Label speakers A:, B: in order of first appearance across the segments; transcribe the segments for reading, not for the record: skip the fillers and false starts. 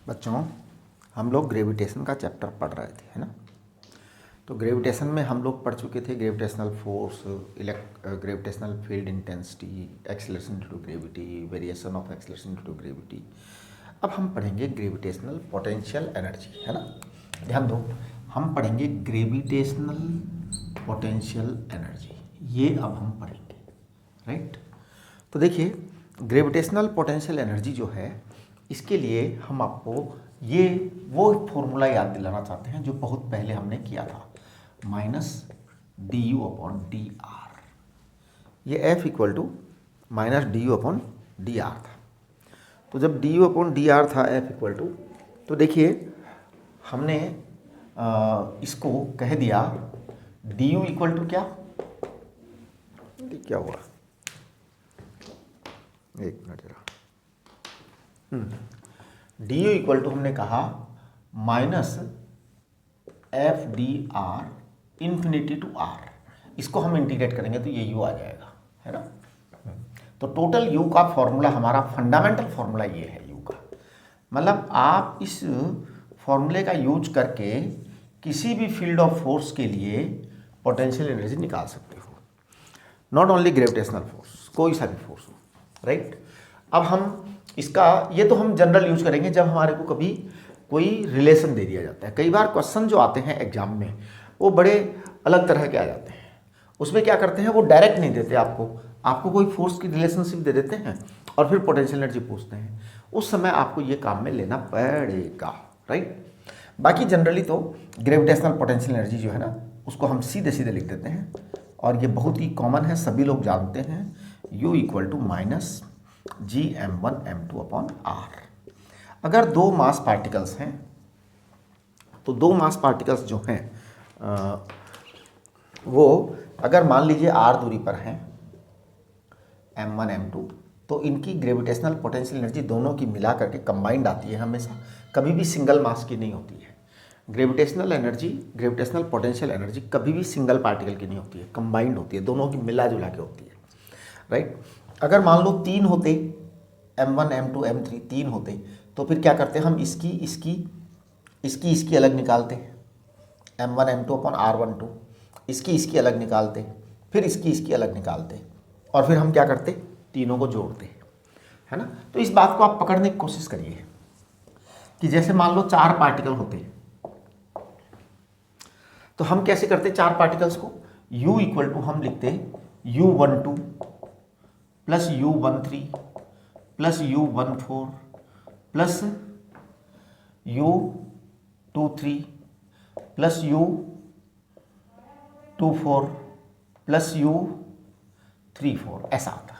A: बच्चों, हम लोग ग्रेविटेशन का चैप्टर पढ़ रहे थे, है ना। तो ग्रेविटेशन में हम लोग पढ़ चुके थे gravitational force, gravitational field intensity, acceleration due to gravity, variation of acceleration due to gravity. अब हम पढ़ेंगे ग्रेविटेशनल पोटेंशियल एनर्जी, है ना। ध्यान दो, हम पढ़ेंगे ग्रेविटेशनल पोटेंशियल एनर्जी, ये अब हम पढ़ेंगे, राइट। तो देखिए, ग्रेविटेशनल पोटेंशियल एनर्जी जो है, इसके लिए हम आपको ये वो फॉर्मूला याद दिलाना चाहते हैं जो बहुत पहले हमने किया था, -du/dr। ये F = -du/dr था। तो जब du/dr था F = तो देखिए हमने इसको कह दिया du = क्या हुआ, एक मिनट जरा। du = हमने कहा -FdR इन्फिनिटी टू R। इसको हम इंटीग्रेट करेंगे तो ये u आ जाएगा, है ना। तो टोटल u का फॉर्मूला, हमारा फंडामेंटल फॉर्मूला ये है u का। मतलब आप इस फॉर्मूले का यूज करके किसी भी फील्ड ऑफ फोर्स के लिए पोटेंशियल एनर्जी निकाल सकते हो, नॉट ओनली ग्रेविटेशनल फोर्स, कोई सा भी फोर्स हो, राइट। अब हम इसका ये तो हम जनरल यूज करेंगे जब हमारे को कभी कोई रिलेशन दे दिया जाता है। कई बार क्वेश्चन जो आते हैं एग्जाम में वो बड़े अलग तरह के आ जाते हैं। उसमें क्या करते हैं, वो डायरेक्ट नहीं देते आपको कोई फोर्स की रिलेशनशिप दे देते हैं और फिर पोटेंशियल एनर्जी पूछते हैं। उस समय आपको ये काम में लेना पड़ेगा, राइट। बाकी जनरली तो ग्रेविटेशनल पोटेंशियल एनर्जी जो है ना, उसको हम सीधे सीधे लिख देते हैं और ये बहुत ही कॉमन है, सभी लोग जानते हैं। u = -gm1m2/r। अगर दो मास पार्टिकल्स हैं तो दो मास पार्टिकल्स जो हैं वो अगर मान लीजिए r दूरी पर हैं, m1 m2, तो इनकी ग्रेविटेशनल पोटेंशियल एनर्जी दोनों की मिला करके कंबाइंड आती है हमेशा, कभी भी सिंगल मास की नहीं होती है। ग्रेविटेशनल पोटेंशियल एनर्जी कभी भी सिंगल पार्टिकल की नहीं होती है, कंबाइंड होती है, दोनों की मिला जुला के होती है, राइट। अगर मान लो 3 होते, m1 m2 m3 3 होते, तो फिर क्या करते हम इसकी अलग निकालते, m1 m2/r12, इसकी अलग निकालते, फिर इसकी अलग निकालते, और फिर हम क्या करते, तीनों को जोड़ते, है ना। तो इस बात को आप पकड़ने की कोशिश करिए कि जैसे मान लो 4 पार्टिकल होते, तो हम कैसे करते 4 पार्टिकल्स को, u = हम लिखते u12 + u13 + u14 + u23 + u24 + u34, ऐसा आता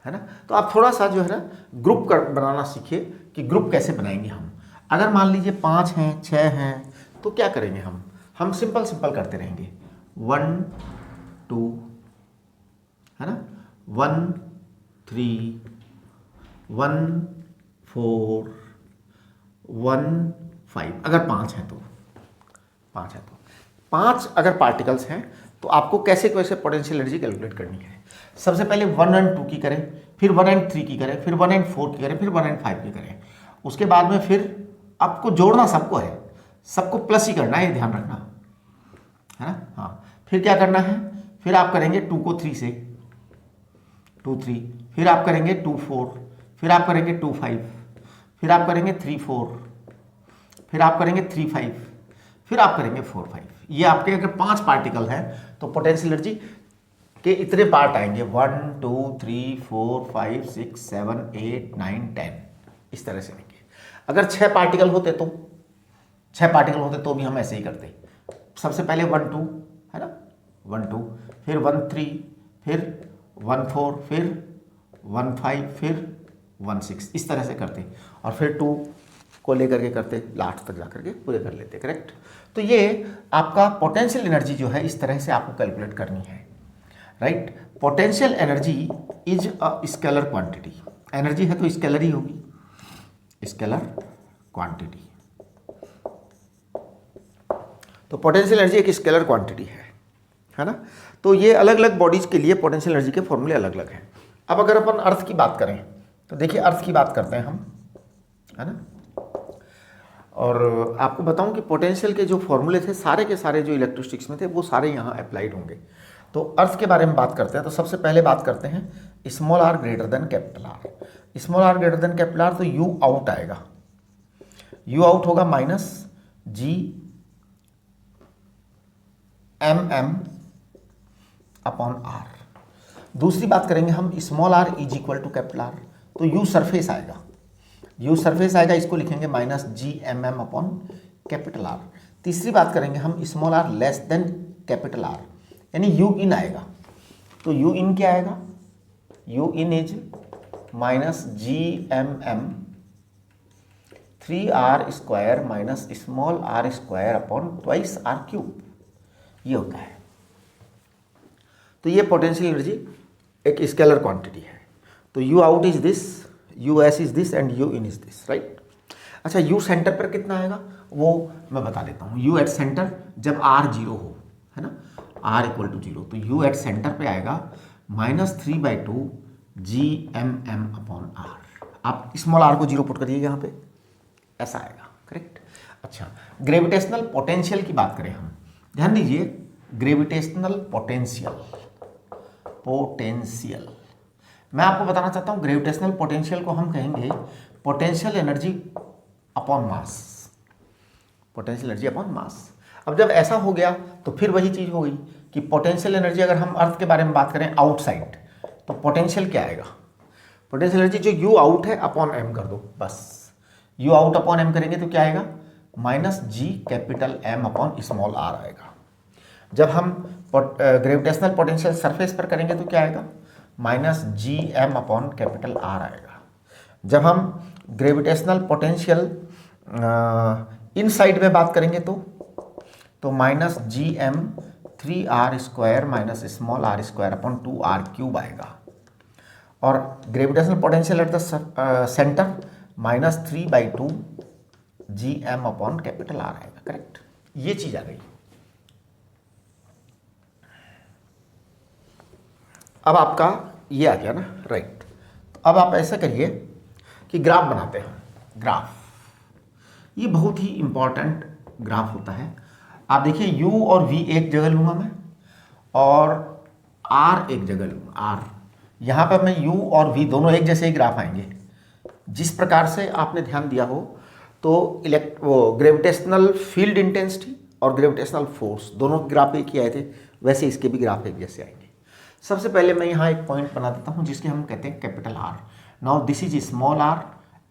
A: है ना। तो आप थोड़ा सा जो है ना ग्रुप बनाना सीखिए कि ग्रुप कैसे बनाएंगे हम। अगर मान लीजिए 5 हैं, 6 हैं, तो क्या करेंगे हम सिंपल करते रहेंगे, 1 2, है ना, 1 3 1 4 1 5। अगर 5 हैं तो 5 अगर पार्टिकल्स हैं तो आपको कैसे पोटेंशियल एनर्जी कैलकुलेट करनी है। सबसे पहले 1 और 2 की करें, फिर 1 और 3 की करें, फिर 1 और 4 की करें, फिर 1 और 5 की करें। उसके बाद में फिर आपको जोड़ना सबको है, सबको प्लस ही करना है, ये ध्यान रखना, है ना। हाँ, फिर क्या करना है, फिर आप करेंगे 2 को 3 से, 2 3, फिर आप करेंगे 2 4, फिर आप करेंगे 2 5, फिर आप करेंगे 3 4, फिर आप करेंगे 3 5, फिर आप करेंगे 4 5। ये आपके अगर 5 पार्टिकल हैं तो पोटेंशियल एनर्जी के इतने पार्ट आएंगे, 1 2 3 4 5 6 7 8 9 10, इस तरह से आएंगे। अगर 6 पार्टिकल होते तो भी हम ऐसे ही करते। सबसे पहले 1 2, है ना, 1 2, फिर 1 3, फिर 1 4, फिर 1 5, फिर 1 6, इस तरह से करते, और फिर 2 को लेकर के करते, लास्ट तक जाकर के पूरे कर लेते, करेक्ट। तो ये आपका पोटेंशियल एनर्जी जो है इस तरह से आपको कैलकुलेट करनी है, right. Potential energy is a scalar quantity. Energy है तो स्केलर ही होगी, स्केलर क्वांटिटी। तो पोटेंशियल एनर्जी एक स्केलर क्वांटिटी है ना। तो ये अलग अलग बॉडीज के लिए पोटेंशियल एनर्जी के फॉर्मूले अलग अलग हैं। अब अगर अपन अर्थ की बात करें तो देखिए, अर्थ की बात करते हैं हम, है ना। और आपको बताऊं कि पोटेंशियल के जो फॉर्मूले थे सारे के सारे जो इलेक्ट्रोस्टिक्स में थे वो सारे यहाँ अप्लाइड होंगे। तो अर्थ के बारे में बात करते हैं, तो सबसे पहले बात करते हैं small R greater than capital R. Small R greater than capital R, तो यू आउट आएगा, यू आउट होगा minus G M M upon R. दूसरी बात करेंगे हम small R is equal to capital R, तो यू सरफेस आएगा, U surface आएगा, इसको लिखेंगे minus G M M upon capital R. तीसरी बात करेंगे हम small R less than capital R, यानी यू इन आएगा, तो यू इन क्या आएगा, U in is minus G M M 3r square minus small R square upon twice R cube, ये होता है। तो ये पोटेंशियल एनर्जी एक स्केलर क्वांटिटी है। तो U out is this, U S is this and U in is this, right. अच्छा, U center पर कितना आएगा वो मैं बता देता हूँ। यू एट सेंटर जब आर जीरो हो, है ना, आर इक्वल टू जीरो, तो यू एट सेंटर पे आएगा -3/2 G M M upon R. आप स्मॉल आर को जीरो पुट करिए यहाँ पे, ऐसा आएगा, करेक्ट। अच्छा, ग्रेविटेशनल पोटेंशियल की बात करें हम, ध्यान दीजिए, ग्रेविटेशनल पोटेंशियल, पोटेंशियल मैं आपको बताना चाहता हूं, ग्रेविटेशनल पोटेंशियल को हम कहेंगे potential energy upon mass, potential energy upon mass. अब जब ऐसा हो गया तो फिर वही चीज हो गई कि पोटेंशियल एनर्जी, अगर हम अर्थ के बारे में बात करें आउटसाइड, तो पोटेंशियल क्या आएगा, पोटेंशियल एनर्जी जो यू आउट है अपॉन एम कर दो, बस यू आउट अपॉन एम करेंगे तो क्या आएगा, minus G capital M upon small R आएगा। जब हम ग्रेविटेशनल पोटेंशियल सरफेस पर करेंगे तो क्या आएगा, minus G M upon capital R आएगा। जब हम ग्रेविटेशनल पोटेंशियल इनसाइड में बात करेंगे तो minus G M 3r square minus small R square upon 2r cube आएगा। और gravitational potential at the center -3/2 G M upon capital R आएगा, करेक्ट। ये चीज आ गई। अब आपका ये आ गया ना, राइट। अब आप ऐसा करिए कि ग्राफ बनाते हैं। ग्राफ, ये बहुत ही इंपॉर्टेंट ग्राफ होता है। आप देखिए, u और v एक जगह लूँगा मैं और r एक जगह लूँगा, r यहाँ पर मैं u और v दोनों एक जैसे ही ग्राफ आएंगे। जिस प्रकार से आपने ध्यान दिया हो तो ग्रेविटेशनल फील्ड इंटेंसिटी और ग्रेविटेशनल फोर्स दोनों के ग्राफ एक ही आए थे, वैसे इसके भी ग्राफ एक जैसे आएंगे। सबसे पहले मैं यहाँ एक पॉइंट बना देता हूँ जिसके हम कहते हैं capital R. Now this is small R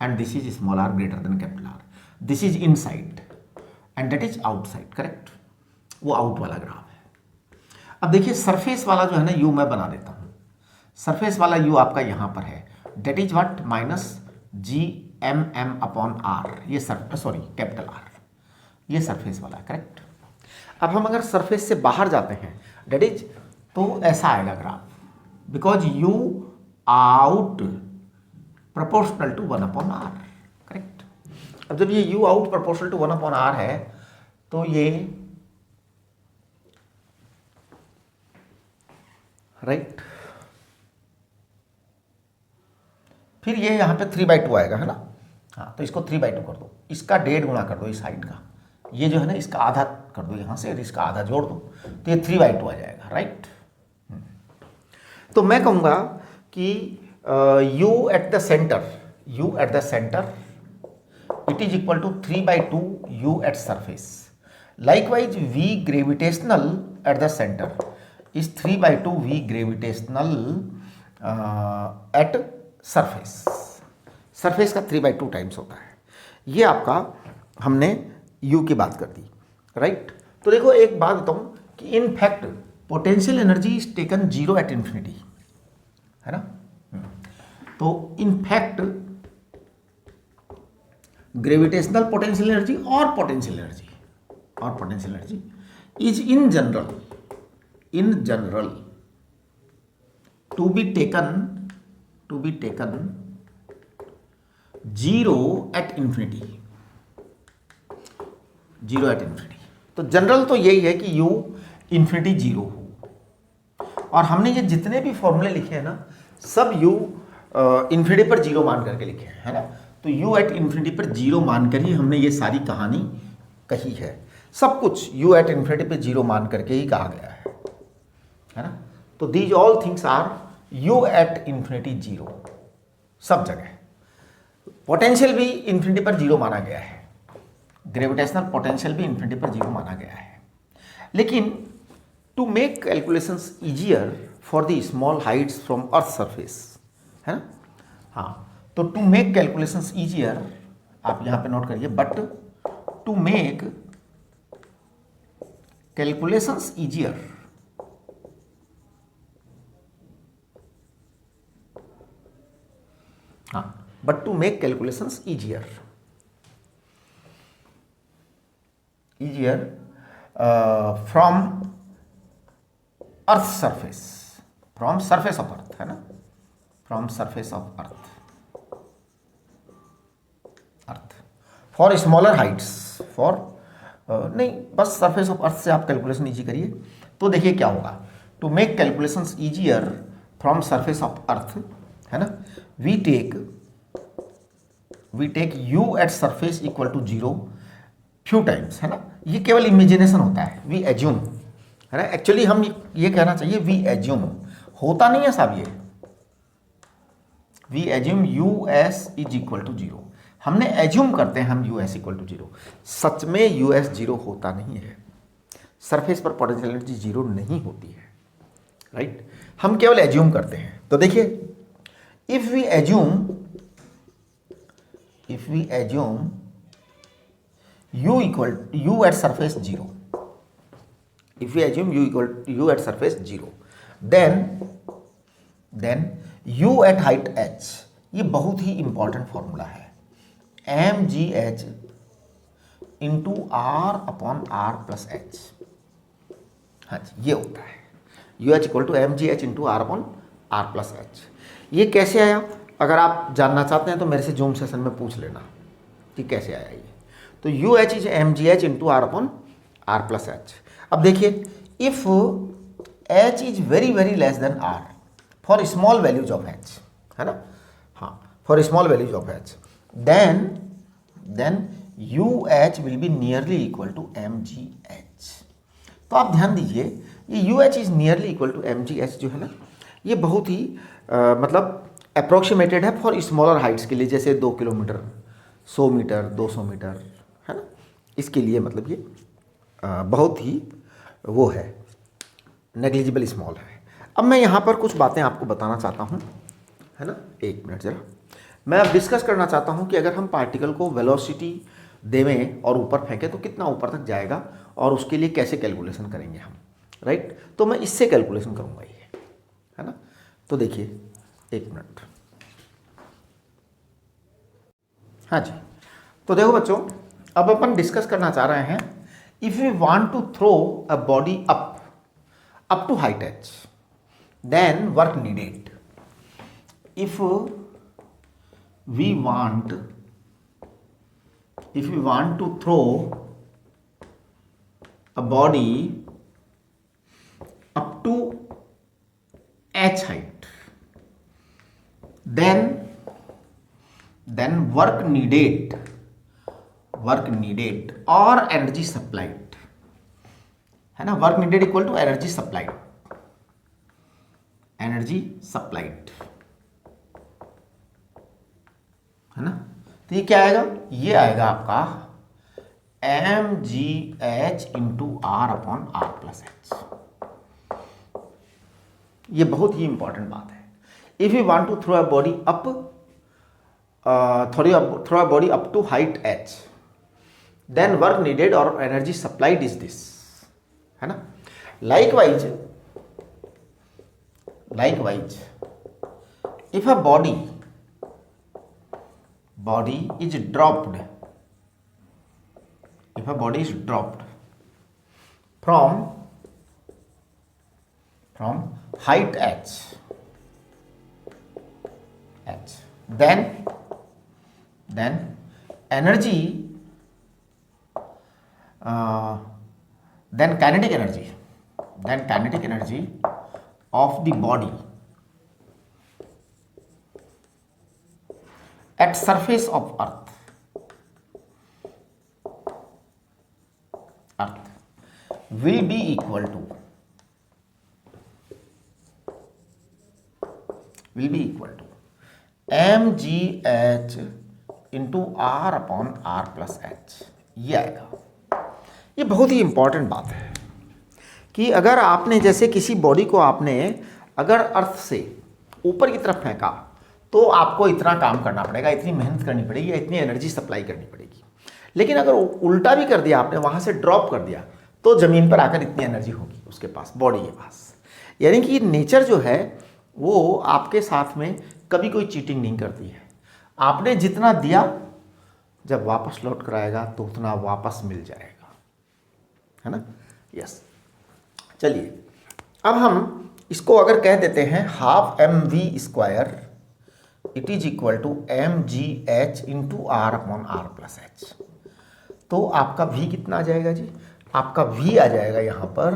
A: and this is small R greater than capital R. This is inside and that is outside, correct. वो आउट वाला ग्राफ है। अब देखिए, सरफेस वाला जो है ना यू मैं बना देता हूँ। सरफेस वाला यू आपका यहाँ पर है, that is what, minus G M M upon R, ये सॉरी कैपिटल आर, ये सरफेस वाला है, करेक्ट। अब हम अगर सरफेस से बाहर जाते हैं, दैट इज, तो ऐसा आएगा graph, because U out proportional to 1 upon R, correct. अब जब ये U out proportional to 1 upon R है तो ये राइट, फिर ये यहाँ पे 3/2 आएगा, है ना। हाँ, तो इसको 3/2 कर दो, इसका 1.5 गुना कर दो इस साइड का, ये जो है ना इसका आधा कर दो यहाँ से, इसका आधा जोड़ दो, तो ये 3/2 आ जाएगा, राइट। तो मैं कहूँगा कि u at the center it is equal to 3/2 u at surface. Likewise v gravitational at the center is 3/2 v gravitational at surface का 3/2 टाइम्स होता है। ये आपका हमने u की बात कर दी, राइट। तो देखो, एक बात बताऊँ कि in fact potential energy is taken 0 at infinity, है ना। तो in fact gravitational potential energy और potential energy is in general to be taken 0 at infinity, 0 at infinity. तो जनरल तो यही है कि u इंफिनिटी 0 हो। और हमने ये जितने भी फॉर्मूले लिखे हैं ना, सब u इंफिनिटी पर 0 मान करके लिखे हैं, है ना। तो u एट इन्फिनिटी पर जीरो मानकर ही हमने ये सारी कहानी कही है। सब कुछ u एट इन्फिनिटी पर जीरो मान करके ही कहा गया है ना। तो these all things are u at infinity zero, सब जगह। पोटेंशियल भी इन्फिनिटी पर जीरो माना गया है, ग्रेविटेशनल पोटेंशियल भी इन्फिनिटी पर जीरो माना गया है। लेकिन to make calculations easier for the small heights from earth surface, है ना। हाँ, तो टू मेक कैलकुलेशंस इजियर, आप यहां पे नोट करिए, but to make calculations easier, हाँ, but to make calculations easier from earth surface, from surface of earth, है ना, from surface of earth for smaller heights, for नहीं, बस सरफेस ऑफ अर्थ से आप कैलकुलेशन इजी करिए। तो देखिए क्या होगा, to make calculations easier from surface of earth, है ना, we take U at surface equal to zero few times, है ना। ये केवल इमेजिनेशन होता है, वी एज्यूम, है ना। एक्चुअली हम ये कहना चाहिए वी एज्यूम, होता नहीं है साहब ये। We assume U S is equal to zero, हमने एज्यूम करते हैं हम U S equal to zero. सच में यू एस जीरो होता नहीं है, सरफेस पर पोटेंशियल एनर्जी जीरो नहीं होती है, राइट। हम केवल एज्यूम करते हैं। तो देखिए, if we assume u at surface zero, if we assume u at surface zero, then u at height h, ये बहुत ही इंपॉर्टेंट फॉर्मूला है, mgh into R upon R plus H. हाँ जी, ये होता है u h equal to M G H into R upon R plus H. ये कैसे आया, अगर आप जानना चाहते हैं तो मेरे से जूम सेशन में पूछ लेना कि कैसे आया ये। तो U H is M G H into R upon R plus H. अब देखिए, if H is very very less than R for small values of H, है ना, हाँ, for small values of H, then U H will be nearly equal to M G H. तो आप ध्यान दीजिए, ये U H is nearly equal to M G H जो है ना, ये बहुत ही मतलब अप्रोक्सीमेटेड है फॉर स्मॉलर हाइट्स के लिए, जैसे 2 किलोमीटर, 100 मीटर, 200 मीटर, है ना। इसके लिए मतलब ये बहुत ही वो है, नेग्लिजिबल स्मॉल है। अब मैं यहाँ पर कुछ बातें आपको बताना चाहता हूँ, है ना। एक मिनट ज़रा, मैं अब डिस्कस करना चाहता हूँ कि अगर हम पार्टिकल को वेलोसिटी देवें और ऊपर फेंकें तो कितना ऊपर तक जाएगा, और उसके लिए कैसे कैलकुलेशन करेंगे हम, राइट। तो मैं इससे कैलकुलेशन करूँगा ये, है ना। तो देखिए, एक मिनट, हाँ जी। तो देखो बच्चों, अब अपन डिस्कस करना चाह रहे हैं, if we want to throw a body up to height H, then work needed. If we want to throw a body up to H height, then work needed or energy supplied, है ना। Work needed equal to energy supplied, है ना। तो ये क्या आएगा, ये आएगा आपका M G H into R upon R plus H. ये बहुत ही इंपॉर्टेंट बात है। If you want to throw a body throw a body up to height h, then work needed or energy supplied is this, है ना। likewise if a body is dropped, from height h, then energy, then kinetic energy of the body at surface of earth will be equal to mgh into R upon R plus H, ये आएगा। ये बहुत ही important बात है कि अगर आपने जैसे किसी बॉडी को आपने अगर अर्थ से ऊपर की तरफ फेंका तो आपको इतना काम करना पड़ेगा, इतनी मेहनत करनी पड़ेगी, इतनी एनर्जी सप्लाई करनी पड़ेगी। लेकिन अगर उल्टा भी कर दिया आपने, वहाँ से ड्रॉप कर दिया, तो ज़मीन पर आकर इतनी एनर्जी होगी उसके पास, बॉडी के पास। यानी कि नेचर जो है वो आपके साथ में कभी कोई चीटिंग नहीं करती है। आपने जितना दिया, जब वापस लौट कर आएगा तो उतना वापस मिल जाएगा, है ना। यस, चलिए अब हम इसको अगर कह देते हैं half mv² it is equal to mgh into R upon R plus H, तो आपका v कितना आ जाएगा जी? आपका v आ जाएगा यहाँ पर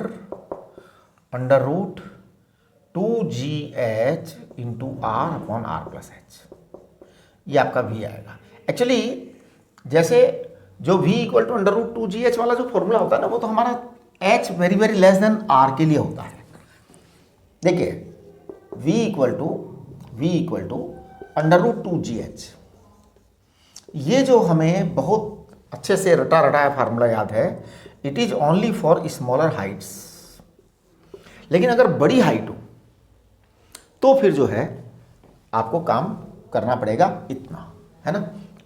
A: √2gh into R upon R plus H, ये आपका v आएगा। एक्चुअली जैसे जो v इक्वल टू √2gh वाला जो फॉर्मूला होता है ना, वो तो हमारा h very very less then r के लिए होता है। देखिए v इक्वल टू √2gh, ये जो हमें बहुत अच्छे से रटा रटाया फार्मूला याद है, it is only for smaller Heights. लेकिन अगर बड़ी हाइट हो तो फिर जो है आपको काम करना पड़ेगा इतना, है ना,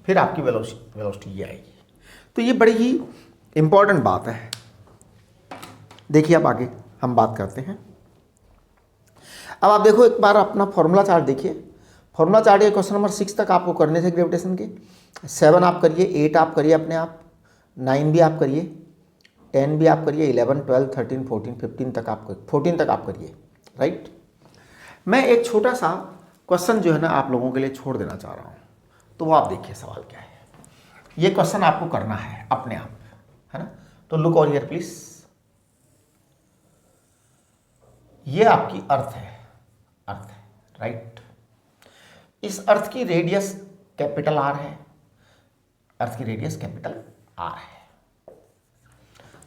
A: फिर आपकी वेलोसिटी ये आएगी। तो ये बड़ी ही इंपॉर्टेंट बात है। देखिए अब आगे हम बात करते हैं। अब आप देखो एक बार अपना फॉर्मूला चार्ट देखिए। फॉर्मूला चार्ट ये क्वेश्चन नंबर 6 तक आपको करने थे ग्रेविटेशन के। 7 आप करिए, 8 आप करिए अपने आप, 9 भी आप करिए, 10 भी आप करिए, 11, 12, 13, 14, 15 तक आप 14 तक आप करिए, राइट। मैं एक छोटा सा क्वेश्चन जो है ना आप लोगों के लिए छोड़ देना चाह रहा हूँ, तो वो आप देखिए सवाल क्या है। ये क्वेश्चन आपको करना है अपने आप, है ना। तो लुक ऑन हियर प्लीज। ये आपकी अर्थ है, राइट। इस अर्थ की रेडियस कैपिटल आर है, अर्थ की रेडियस कैपिटल आर है।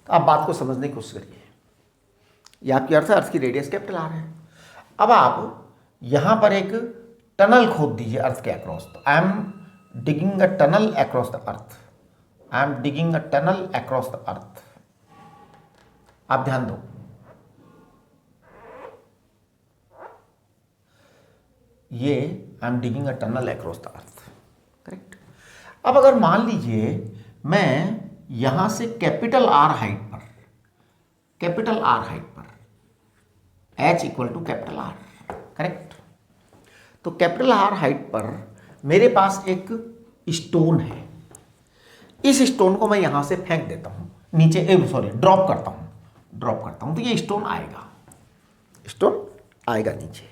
A: तो आप बात को समझने की कोशिश करिए। ये आपकी अर्थ की रेडियस कैपिटल आर है। अब आप यहां पर एक टनल खोद दीजिए अर्थ के अक्रॉस। तो I am digging a tunnel across the earth, आप ध्यान दो। ये I am digging a tunnel across the earth, correct. अब अगर मान लीजिए मैं यहां से कैपिटल आर हाइट पर h equal to capital R, correct. तो कैपिटल आर हाइट पर मेरे पास एक स्टोन है। इस स्टोन को मैं यहां से फेंक देता हूं नीचे, ड्रॉप करता हूं, तो ये स्टोन आएगा नीचे।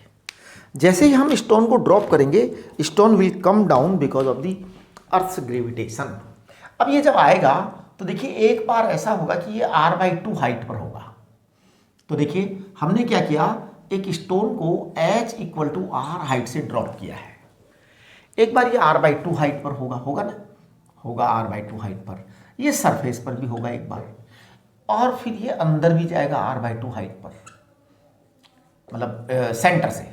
A: जैसे ही हम स्टोन को ड्रॉप करेंगे, stone will come down because of the earth's gravitation. अब ये जब आएगा तो देखिए एक बार ऐसा होगा कि ये r/2 हाइट पर होगा। तो देखिए हमने क्या किया, एक स्टोन को h equal to r height से ड्रॉप किया है। एक बार ये r/2 हाइट पर होगा ना, होगा r/2 हाइट पर, ये सरफेस पर भी होगा एक बार, और फिर ये अंदर भी जाएगा r/2 हाइट पर, मतलब सेंटर से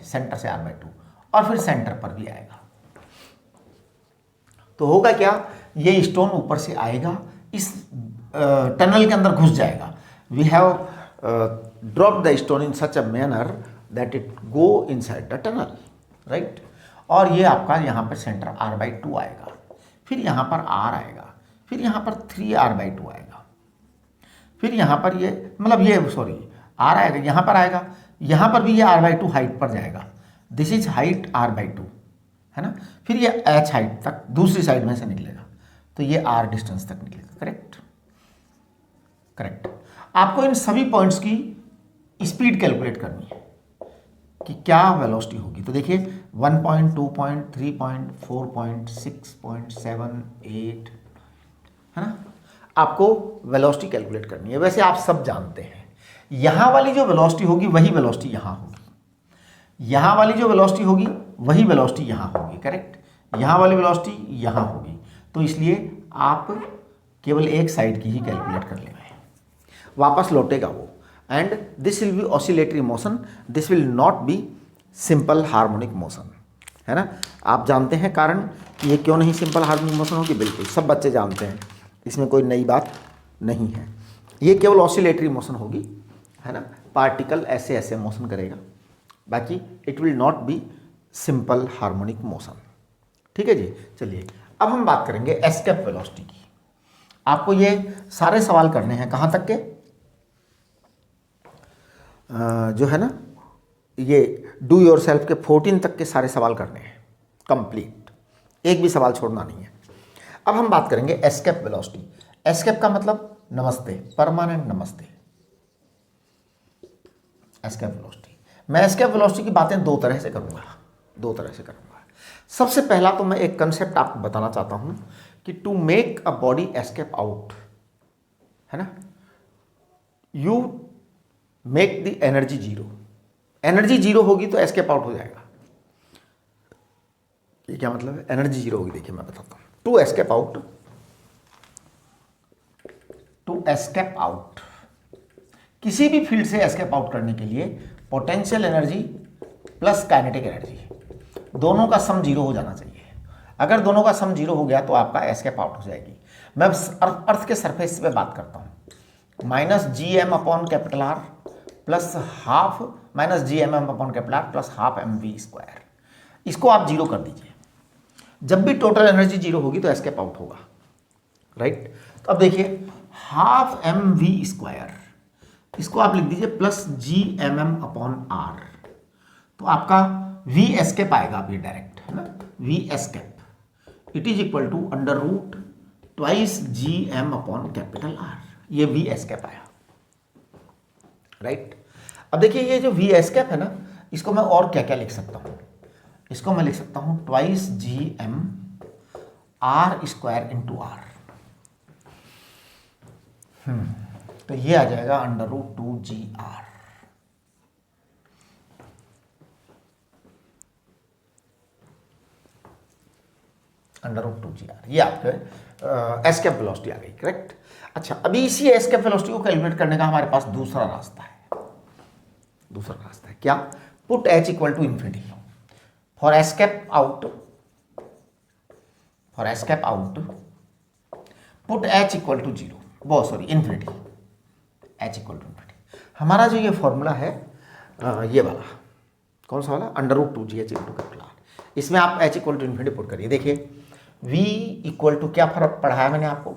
A: r/2, और फिर सेंटर पर भी आएगा। तो होगा क्या, ये स्टोन ऊपर से आएगा, इस टनल के अंदर घुस जाएगा। We have drop the stone in such a manner that it go inside the tunnel, right. और ये आपका यहाँ पर सेंटर r/2 आएगा, फिर यहाँ पर r आएगा, फिर यहाँ पर 3r/2 आएगा, फिर यहाँ पर ये r आएगा, यहाँ पर आएगा, यहाँ पर भी ये r/2 हाइट पर जाएगा। दिस इज हाइट r/2, है ना। फिर ये h हाइट तक दूसरी साइड में से निकलेगा, तो ये r डिस्टेंस तक निकलेगा, करेक्ट। आपको इन सभी पॉइंट्स की स्पीड कैलकुलेट करनी है कि क्या वेलोसिटी होगी। तो देखिए 1 point, 2 point, 3 point, 4 point, 6 point, 7, 8, है ना। आपको वेलोसिटी कैलकुलेट करनी है। वैसे आप सब जानते हैं यहाँ वाली जो वेलोसिटी होगी वही वेलोसिटी यहाँ होगी, यहाँ वाली जो वेलोसिटी होगी वही वेलोसिटी यहाँ होगी, करेक्ट। यहाँ वाली वेलोसिटी यहाँ होगी, तो इसलिए आप केवल एक साइड की ही कैलकुलेट कर लेंगे। वापस लौटेगा वो, and this will be oscillatory motion, this will not be simple harmonic motion, है ना। आप जानते हैं कारण कि ये क्यों नहीं सिंपल हार्मोनिक मोशन होगी, बिल्कुल सब बच्चे जानते हैं, इसमें कोई नई बात नहीं है। ये केवल ऑसिलेटरी मोशन होगी, है ना, पार्टिकल ऐसे ऐसे मोशन करेगा, बाकी it will not be simple harmonic motion. ठीक है जी। चलिए अब हम बात करेंगे एस्केप वेलोसिटी की। आपको ये सारे सवाल करने हैं कहाँ तक के, जो है ना ये डू योर सेल्फ के 14 तक के सारे सवाल करने हैं कंप्लीट, एक भी सवाल छोड़ना नहीं है। अब हम बात करेंगे एस्केप वेलोसिटी। एस्केप का मतलब नमस्ते, परमानेंट नमस्ते, एस्केप वेलोसिटी। मैं एस्केप वेलोसिटी की बातें दो तरह से करूंगा। सबसे पहला तो मैं एक कंसेप्ट आपको बताना चाहता हूं कि to make a body escape out, है ना, you make the energy zero. Energy zero होगी तो एस्केप आउट हो जाएगा। ये क्या मतलब है, एनर्जी जीरो होगी? देखिए मैं बताता हूं। टू एस्केप आउट, किसी भी फील्ड से एस्केप आउट करने के लिए potential energy plus kinetic energy दोनों का सम जीरो हो जाना चाहिए। अगर दोनों का सम जीरो हो गया तो आपका एस्केप आउट हो जाएगी। मैं अर्थ के सरफेस पे बात करता हूं, minus G M upon capital R plus half minus G M upon capital R plus half M V square, इसको आप जीरो कर दीजिए। जब भी टोटल एनर्जी जीरो होगी तो एस्केप आउट होगा, राइट। तो अब देखिए हाफ एम वी स्क्वायर, इसको आप लिख दीजिए plus G M upon R, तो आपका वी एस्केप आएगा अभी डायरेक्ट, है ना। V escape it is equal to under root twice G M upon capital R, ये वी एस्केप आया, राइट। अब देखिए ये जो वी एस्केप है ना, इसको मैं और क्या क्या लिख सकता हूं, इसको मैं लिख सकता हूं twice G M R square into R, तो ये आ जाएगा under root 2 G R. Under root 2 G R, ये आपके एस्केप वेलोसिटी आ गई, करेक्ट। अच्छा, अभी इसी एस्केप वेलोसिटी को कैलकुलेट करने का हमारे पास दूसरा रास्ता है। क्या? Put H equal to infinity for escape out, put H equal to zero, वो sorry infinity, H equal to infinity. हमारा जो ये फॉर्मूला है ये वाला, कौन सा वाला, under root 2 G H into capital R, इसमें आप H equal to infinity put करिए। देखिए v इक्वल टू क्या फर्क पढ़ाया मैंने आपको,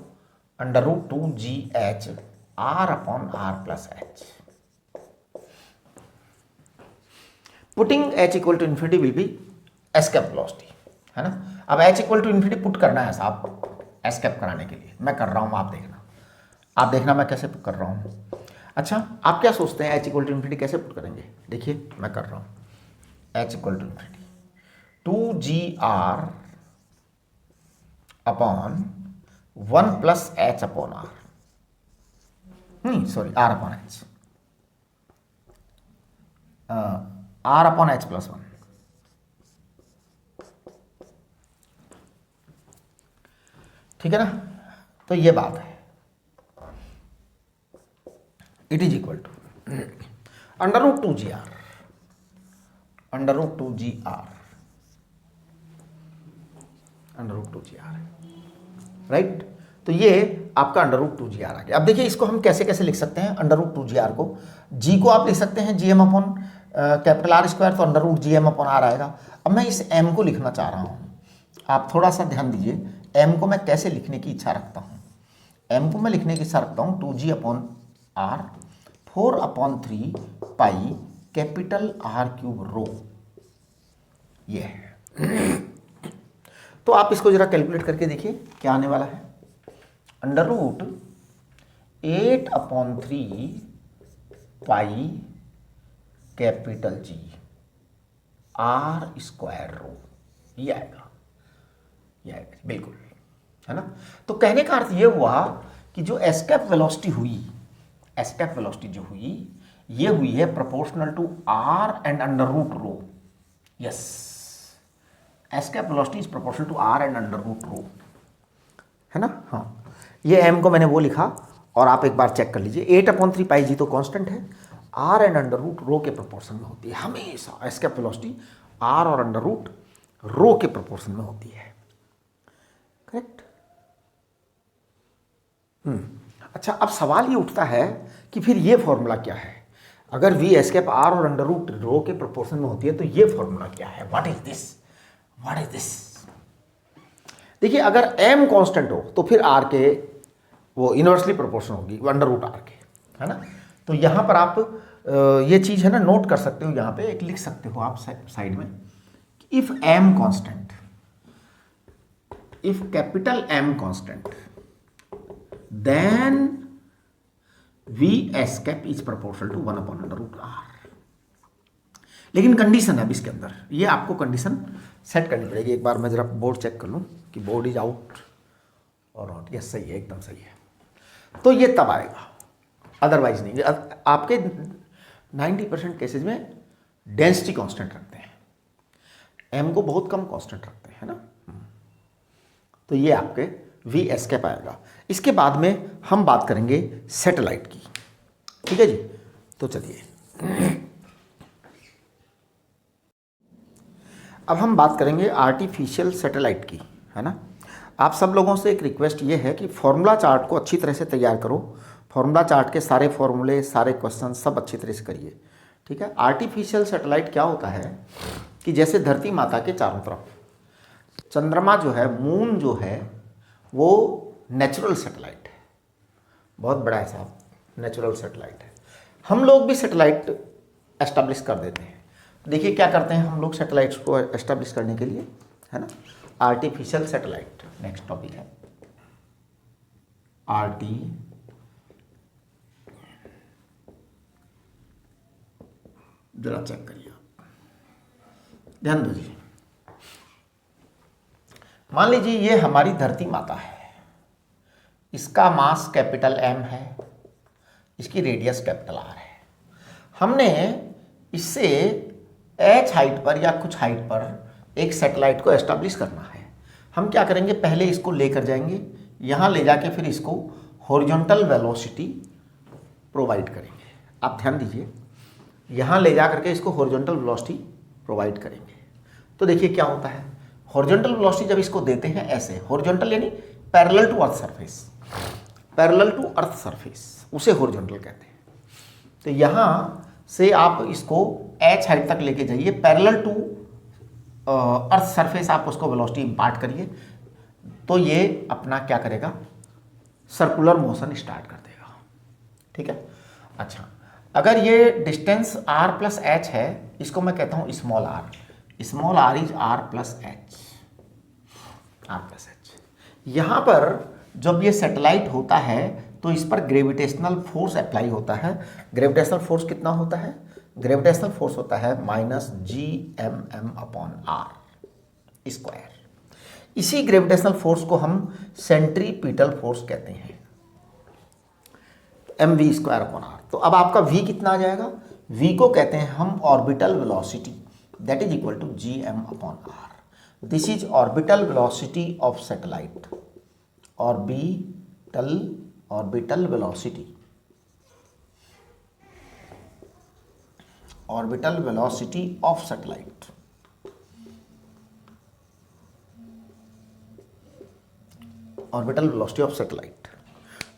A: under root 2 G H R upon R plus H. Putting H equal to infinity will be escape velocity, है ना। अब H equal to infinity put करना है साहब एस्केप कराने के लिए, मैं कर रहा हूं, आप देखना मैं कैसे पुट कर रहा हूं। अच्छा, आप क्या सोचते हैं एच इक्वल टू इन्फिनिटी कैसे पुट करेंगे? देखिए मैं कर रहा हूं, H equal to infinity 2 G R upon 1 plus H upon R, sorry R upon H, R upon H plus 1, ठीक है ना। तो ये बात है, it is equal to under root 2 G R, under root 2 G R, under root 2 G R, right. तो ये आपका अंडर रूट 2 जी आर आ गया। अब देखिए इसको हम कैसे कैसे लिख सकते हैं, अंडर रूट 2 जी आर को, जी को आप लिख सकते हैं G M upon capital R square, तो under root G M upon R आएगा। अब मैं इस एम को लिखना चाह रहा हूँ, आप थोड़ा सा ध्यान दीजिए, एम को मैं कैसे लिखने की इच्छा रखता हूँ, एम को मैं लिखने की इच्छा रखता हूँ 2 G upon R 4 upon 3 pi capital R cube rho, ये है। तो आप इसको जरा कैलकुलेट करके देखिए क्या आने वाला है, under root 8 upon 3 pi capital G R square rho, ये आएगा बिल्कुल, है ना। तो कहने का अर्थ ये हुआ कि जो एस्केप वेलोसिटी जो हुई ये हुई है proportional to R and under root rho, yes, escape velocity is proportional to R and under root rho, है ना। हाँ, ये एम को मैंने वो लिखा और आप एक बार चेक कर लीजिए, 8/3 पाई जी तो कांस्टेंट है, आर एंड अंडर रूट रो के प्रोपोर्शन में होती है हमेशा। एस्केप वेलोसिटी आर और अंडर रूट रो के प्रोपोर्शन में होती है, करेक्ट। अच्छा, अब सवाल ये उठता है कि फिर ये फॉर्मूला क्या है। अगर वी एस्केप आर और अंडर रूट रो के प्रोपोर्शन में होती है तो ये फॉर्मूला क्या है, what is this, what is this. देखिए, अगर एम कांस्टेंट हो तो फिर आर के वो इनवर्सली प्रोपोर्शन होगी अंडर रूट आर के, है ना। तो यहाँ पर आप ये चीज़ है ना नोट कर सकते हो, यहाँ पे एक लिख सकते हो आप साइड में, if M constant, if capital M constant then V escape is proportional to 1/√r। लेकिन कंडीशन है अब इसके अंदर, ये आपको कंडीशन सेट करनी पड़ेगी। एक बार मैं जरा बोर्ड चेक कर लूँ कि बोर्ड इज आउट और नॉट। यस, सही है, एकदम सही है। तो ये तब आएगा, अदरवाइज नहीं। आपके 90% केसेज में डेंसिटी कांस्टेंट रखते हैं, एम को बहुत कम कांस्टेंट रखते हैं, है ना। तो ये आपके वी एस्केप आएगा। इसके बाद में हम बात करेंगे सैटेलाइट की, ठीक है जी। तो चलिए अब हम बात करेंगे आर्टिफिशियल सैटेलाइट की, है ना। आप सब लोगों से एक रिक्वेस्ट ये है कि फॉर्मूला चार्ट को अच्छी तरह से तैयार करो। फॉर्मूला चार्ट के सारे फॉर्मूले, सारे क्वेश्चन सब अच्छी तरह से करिए, ठीक है। आर्टिफिशियल सैटेलाइट क्या होता है कि जैसे धरती माता के चारों तरफ चंद्रमा जो है, मून जो है, वो नेचुरल सैटेलाइट है, बहुत बड़ा है साहब, नेचुरल सैटेलाइट है। हम लोग भी सैटेलाइट एस्टैब्लिश कर देते हैं। देखिए क्या करते हैं हम लोग सैटेलाइट्स को एस्टैब्लिश करने के लिए, है ना। आर्टिफिशियल सैटेलाइट नेक्स्ट टॉपिक है, जरा चेक करिए, ध्यान दीजिए। मान लीजिए ये हमारी धरती माता है, इसका मास कैपिटल एम है, इसकी रेडियस कैपिटल आर है। हमने इससे एच हाइट पर या कुछ हाइट पर एक सैटेलाइट को एस्टैब्लिश करना है। हम क्या करेंगे, पहले इसको लेकर जाएंगे, यहाँ ले जाके फिर इसको हॉरिजॉन्टल वेलोसिटी प्रोवाइड करेंगे। आप ध्यान दीजिए, यहाँ ले जा करके इसको हॉरिजॉन्टल वेलोसिटी प्रोवाइड करेंगे। तो देखिए क्या होता है, हॉरिजॉन्टल वेलोसिटी जब इसको देते हैं ऐसे, हॉरिजॉन्टल यानी parallel to earth surface, parallel to earth surface उसे हॉरिजॉन्टल कहते हैं। तो यहाँ से आप इसको एच हाइट तक लेके जाइए, पैरेलल टू अर्थ सरफेस आप उसको वेलोसिटी इंपार्ट करिए, तो ये अपना क्या करेगा, सर्कुलर मोशन स्टार्ट कर देगा, ठीक है। अच्छा, अगर ये डिस्टेंस r प्लस एच है, इसको मैं कहता हूँ small r is r plus H, r plus H. यहाँ पर जब ये सैटेलाइट होता है तो इस पर ग्रेविटेशनल फोर्स अप्लाई होता है। ग्रेविटेशनल फोर्स कितना होता है, ग्रेविटेशनल फोर्स होता है -GMM/r²। इसी ग्रेविटेशनल फोर्स को हम सेंट्रीपिटल फोर्स कहते हैं, mv²/r। तो अब आपका v कितना आ जाएगा, v को कहते हैं हम orbital velocity, that is equal to Gm/r। This is orbital velocity of satellite, orbital velocity, orbital velocity of satellite. Orbital velocity of satellite,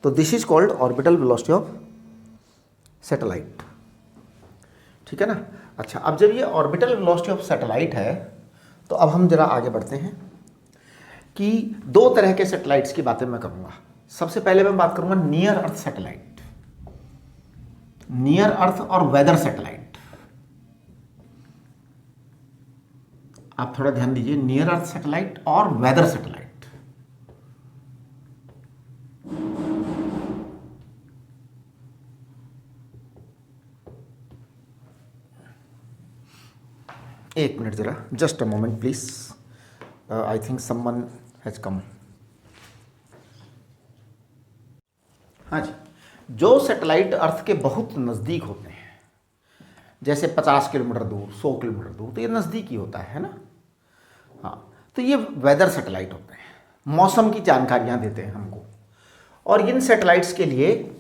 A: तो this is called orbital velocity of satellite, ठीक है ना। अच्छा, अब जब ये ऑर्बिटल वेलोसिटी ऑफ सैटेलाइट है तो अब हम जरा आगे बढ़ते हैं कि दो तरह के सैटेलाइट्स की बातें मैं करूंगा। सबसे पहले मैं बात करूंगा नियर अर्थ सैटेलाइट, नियर अर्थ और वेदर सैटेलाइट। आप थोड़ा ध्यान दीजिए, नियर अर्थ सैटेलाइट और वेदर सैटेलाइट। एक मिनट जरा, just a moment please, I think someone has come. हाँ जी, जो सैटेलाइट अर्थ के बहुत नज़दीक होते हैं, जैसे 50 किलोमीटर दूर, 100 किलोमीटर दूर, तो ये नज़दीक ही होता है ना। हाँ, तो ये वेदर सैटेलाइट होते हैं, मौसम की जानकारियाँ देते हैं हमको। और इन सैटेलाइट्स के लिए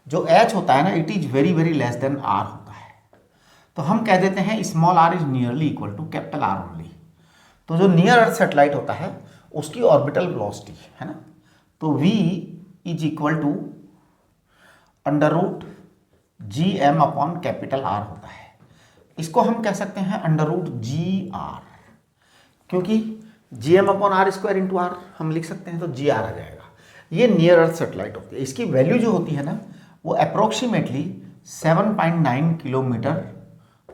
A: जो एच होता है ना, it is very very less than R होता है। तो हम कह देते हैं small R is nearly equal to capital R only. तो जो नियर अर्थ सैटेलाइट होता है उसकी ऑर्बिटल वेलोसिटी है ना, तो v is equal to under root G M upon capital R होता है। इसको हम कह सकते हैं अंडर रूट जी आर, क्योंकि G M upon R square into R हम लिख सकते हैं, तो जी आर आ जाएगा। ये नियर अर्थ सैटेलाइट होती है। इसकी वैल्यू जो होती है ना वो अप्रोक्सीमेटली 7.9 किलोमीटर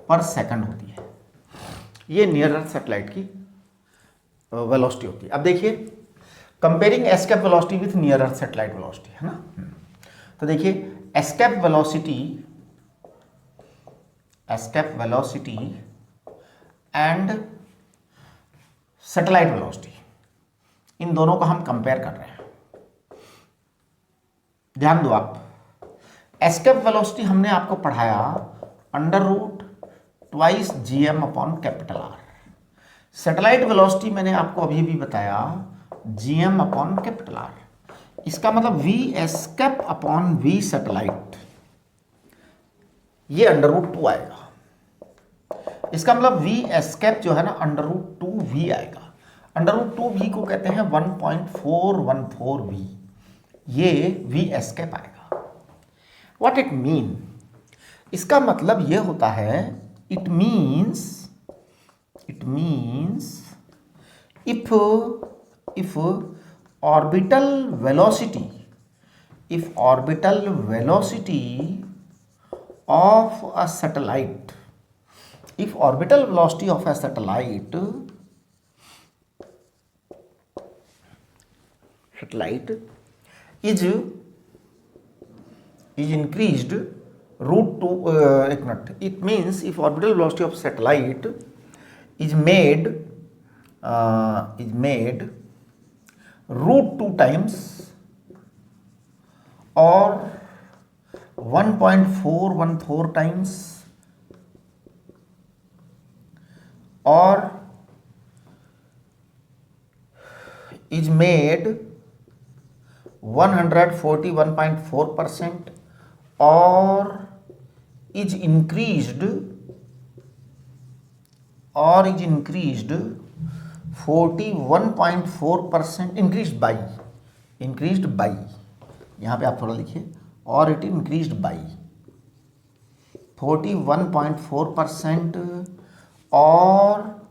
A: पर सेकंड होती है। ये नियर अर्थ सैटेलाइट की वेलोसिटी होती है। अब देखिए comparing escape velocity with near earth satellite velocity है ना। तो देखिए escape velocity and satellite velocity, इन दोनों को हम कंपेयर कर रहे हैं। ध्यान दो आप, एस्केप वेलोसिटी हमने आपको पढ़ाया under root twice G M upon capital R. Satellite velocity मैंने आपको अभी भी बताया G M upon capital R. इसका मतलब V escape upon V satellite, ये अंडर रूट 2 आएगा। इसका मतलब वी एस्केप जो है ना अंडर रूट 2 वी आएगा। अंडर रूट 2 वी को कहते हैं 1.414 वी, ये वी एस्केप आएगा। व्हाट इट मीन, इसका मतलब ये होता है, it means if orbital velocity of a satellite is increased root to एक minute, it means if orbital velocity of satellite is made root 2 times or 1.414 times or is made 141.4% or is increased 41.4%, increased by, यहाँ पे आप थोड़ा लिखिए, और it increased by 41.4% और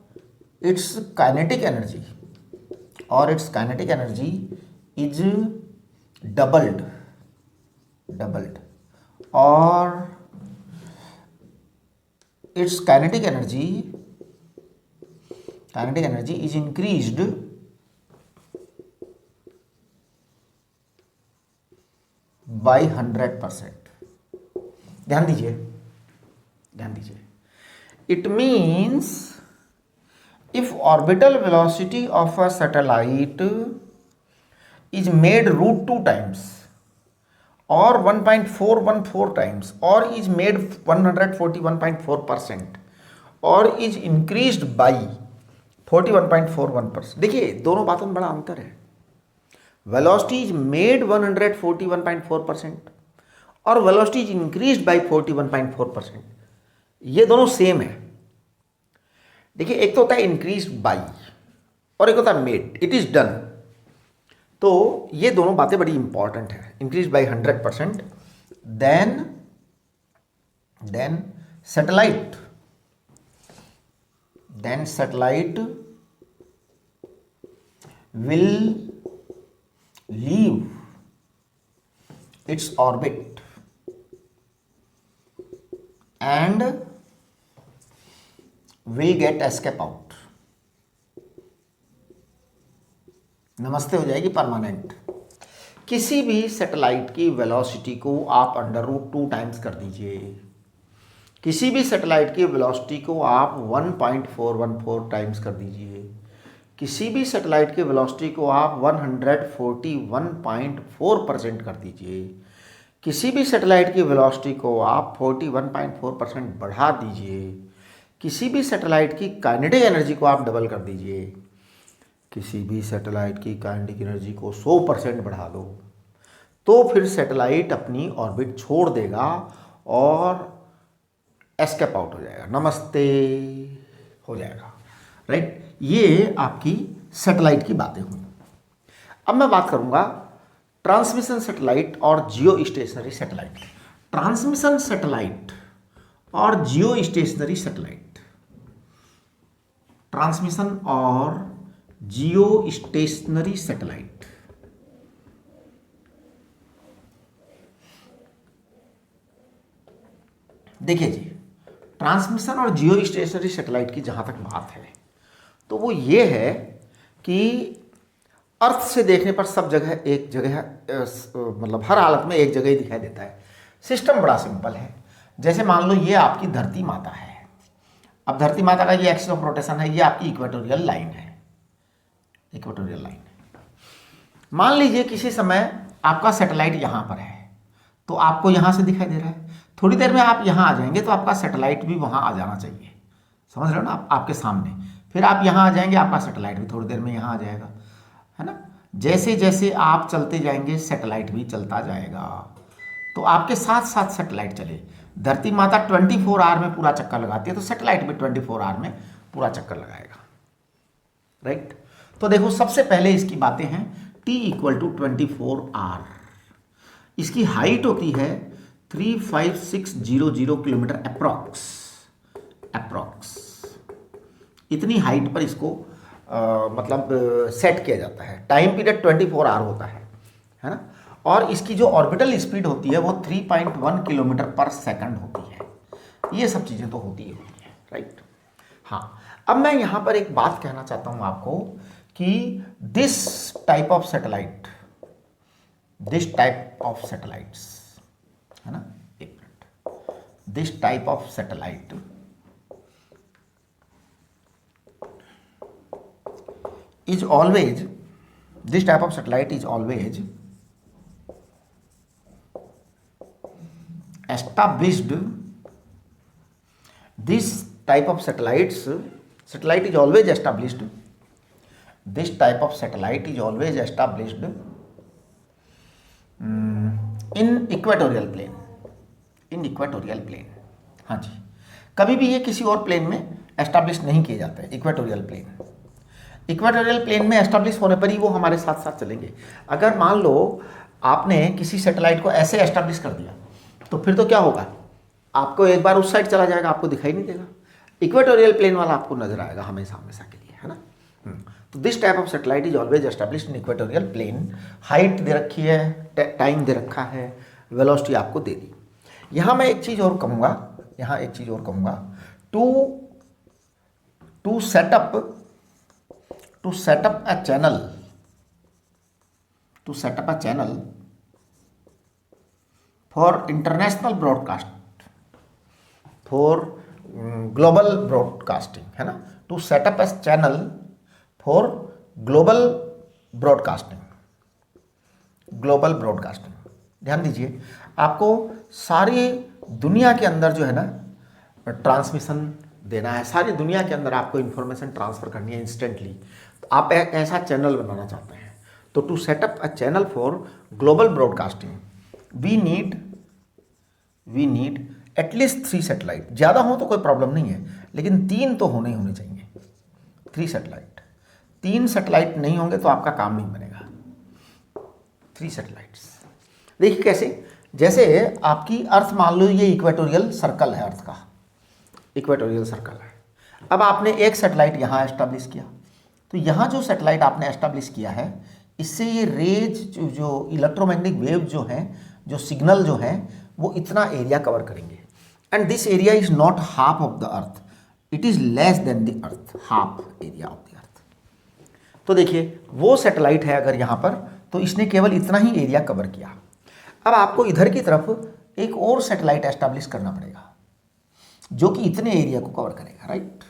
A: its kinetic energy is doubled और its kinetic energy is increased by 100%। ध्यान दीजिए, it means if orbital velocity of a satellite is made root 2 times or 1.414 times or is made 141.4% or is increased by 41.41%। देखिए दोनों बातों में बड़ा अंतर है। वेलोसिटी इज मेड 141.4% और वेलोसिटी इज इंक्रीज्ड बाय 41.4%, ये दोनों सेम है। देखिए एक तो होता है इंक्रीज बाई और एक होता है मेड, इट इज डन। तो ये दोनों बातें बड़ी इंपॉर्टेंट है, increase by 100%। Then satellite will leave its orbit and will get escape out, नमस्ते हो जाएगी परमानेंट। किसी भी सैटेलाइट की वेलोसिटी को आप अंडर रूट 2 टाइम्स कर दीजिए, किसी भी सैटेलाइट की वेलोसिटी को आप 1.414 टाइम्स कर दीजिए, किसी भी सैटेलाइट की वेलोसिटी को आप 141.4% कर दीजिए, किसी भी सैटेलाइट की वेलोसिटी को आप 41.4% बढ़ा दीजिए, किसी भी सैटेलाइट की काइनेटिक एनर्जी को आप डबल कर दीजिए, किसी भी सैटेलाइट की काइनेटिक एनर्जी को 100% बढ़ा दो तो फिर सैटेलाइट अपनी ऑर्बिट छोड़ देगा और एस्केप आउट हो जाएगा, नमस्ते हो जाएगा, राइट। ये आपकी सैटेलाइट की बातें हुई। अब मैं बात करूंगा ट्रांसमिशन सैटेलाइट और जियो स्टेशनरी सैटेलाइट। ट्रांसमिशन सैटेलाइट और जियो स्टेशनरी सैटेलाइट, ट्रांसमिशन और जियो स्टेशनरी सैटेलाइट, देखिए जी, ट्रांसमिशन और जियो स्टेशनरी सैटेलाइट की जहां तक बात है तो वो ये है कि अर्थ से देखने पर सब जगह एक जगह मतलब हर हालत में एक जगह ही दिखाई देता है। सिस्टम बड़ा सिंपल है। जैसे मान लो ये आपकी धरती माता है, अब धरती माता का ये एक्सिस ऑफ रोटेशन है, ये आपकी इक्वेटोरियल लाइन है, इक्वेटोरियल लाइन है। मान लीजिए किसी समय आपका सैटेलाइट यहाँ पर है तो आपको यहाँ से दिखाई दे रहा है, थोड़ी देर में आप यहाँ आ जाएंगे तो आपका सैटेलाइट भी वहाँ आ जाना चाहिए, समझ रहे हो ना, आपके सामने। फिर आप यहाँ आ जाएंगे, आपका सैटेलाइट भी थोड़ी देर में यहाँ आ जाएगा, है ना। जैसे जैसे आप चलते जाएंगे सैटेलाइट भी चलता जाएगा, तो आपके साथ साथ सैटेलाइट चले। धरती माता 24 आवर में पूरा चक्कर लगाती है तो सैटेलाइट भी 24 आवर में पूरा चक्कर लगाएगा, राइट। तो देखो सबसे पहले इसकी बातें हैं t = 24 आवर। इसकी हाइट होती है 35600 किलोमीटर अप्रॉक्स। इतनी हाइट पर इसको मतलब सेट किया जाता है। टाइम पीरियड 24 आवर होता है ना। और इसकी जो ऑर्बिटल स्पीड होती है वो 3.1 किलोमीटर पर सेकंड होती है। ये सब चीज़ें तो होती ही होती हैं, राइट। हाँ, अब मैं यहाँ पर एक बात कहना चाहता हूँ आपको कि दिस टाइप ऑफ सैटेलाइट्स, है ना, एक minute, this type of satellite is always, this type of satellite is always established, this type of satellite is always established, this type of satellite is always established in equatorial plane, in equatorial plane। हाँ जी, कभी भी ये किसी और plane में establish नहीं किए जाते हैं। इक्वेटोरियल प्लेन में एस्टैब्लिश होने पर ही वो हमारे साथ साथ चलेंगे। अगर मान लो आपने किसी सैटेलाइट को ऐसे एस्टैब्लिश कर दिया तो फिर तो क्या होगा, आपको एक बार उस साइड चला जाएगा, आपको दिखाई नहीं देगा। इक्वेटोरियल प्लेन वाला आपको नजर आएगा हमेशा हमेशा के लिए, है ना। तो this type of satellite is always established in equatorial plane. Height दे रखी है, टाइम दे रखा है, वेलोसिटी आपको दे दी। यहाँ मैं एक चीज़ और कहूँगा, to set up a channel for international broadcast, for global broadcasting, है ना। to set up a channel for global broadcasting। ध्यान दीजिए, आपको सारी दुनिया के अंदर जो है ना ट्रांसमिशन देना है, सारी दुनिया के अंदर आपको इंफॉर्मेशन ट्रांसफर करनी है इंस्टेंटली। आप एक ऐसा चैनल बनाना चाहते हैं तो to set up a channel for global broadcasting we need at least 3 satellite. ज़्यादा हो तो कोई प्रॉब्लम नहीं है, लेकिन 3 तो होने चाहिए। 3 सैटेलाइट नहीं होंगे तो आपका काम नहीं बनेगा। 3 सैटेलाइट्स। देखिए कैसे, जैसे आपकी अर्थ मान लो ये इक्वेटोरियल सर्कल है, अर्थ का इक्वेटोरियल सर्कल है। अब आपने एक सैटेलाइट यहाँ एस्टैब्लिश किया, तो यहाँ जो सैटेलाइट आपने एस्टैब्लिश किया है इससे ये रेज जो इलेक्ट्रोमैग्नेटिक वेव जो हैं, जो सिग्नल जो हैं, वो इतना एरिया कवर करेंगे। And this area is not half of the earth, it is less than the earth, half area of the earth. तो देखिए वो सैटेलाइट है अगर यहाँ पर, तो इसने केवल इतना ही एरिया कवर किया। अब आपको इधर की तरफ एक और सैटेलाइट एस्टैब्लिश करना पड़ेगा जो कि इतने एरिया को कवर करेगा, राइट।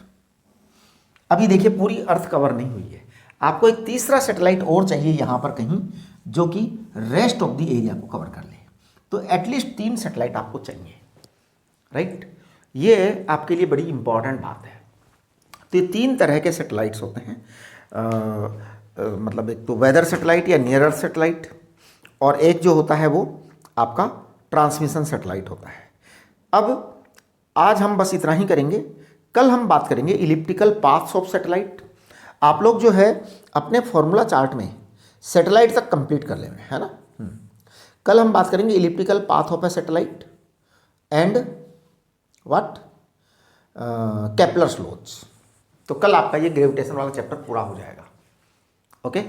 A: अभी देखिए पूरी अर्थ कवर नहीं हुई है, आपको एक तीसरा सैटेलाइट और चाहिए यहाँ पर कहीं जो कि रेस्ट ऑफ द एरिया को कवर कर ले। तो एटलीस्ट 3 सैटेलाइट आपको चाहिए, राइट। ये आपके लिए बड़ी इंपॉर्टेंट बात है। तो ये 3 तरह के सैटेलाइट्स होते हैं। मतलब एक तो वेदर सैटेलाइट या नियर अर्थ सैटेलाइट, और एक जो होता है वो आपका ट्रांसमिशन सैटेलाइट होता है। अब आज हम बस इतना ही करेंगे, कल हम बात करेंगे इलिप्टिकल पाथ्स ऑफ सैटेलाइट। आप लोग जो है अपने फॉर्मूला चार्ट में सैटेलाइट तक कंप्लीट कर लेंगे, है ना। कल हम बात करेंगे elliptical path of a satellite and what Kepler's laws. तो कल आपका ये ग्रेविटेशन वाला चैप्टर पूरा हो जाएगा। ओके,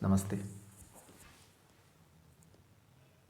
A: नमस्ते।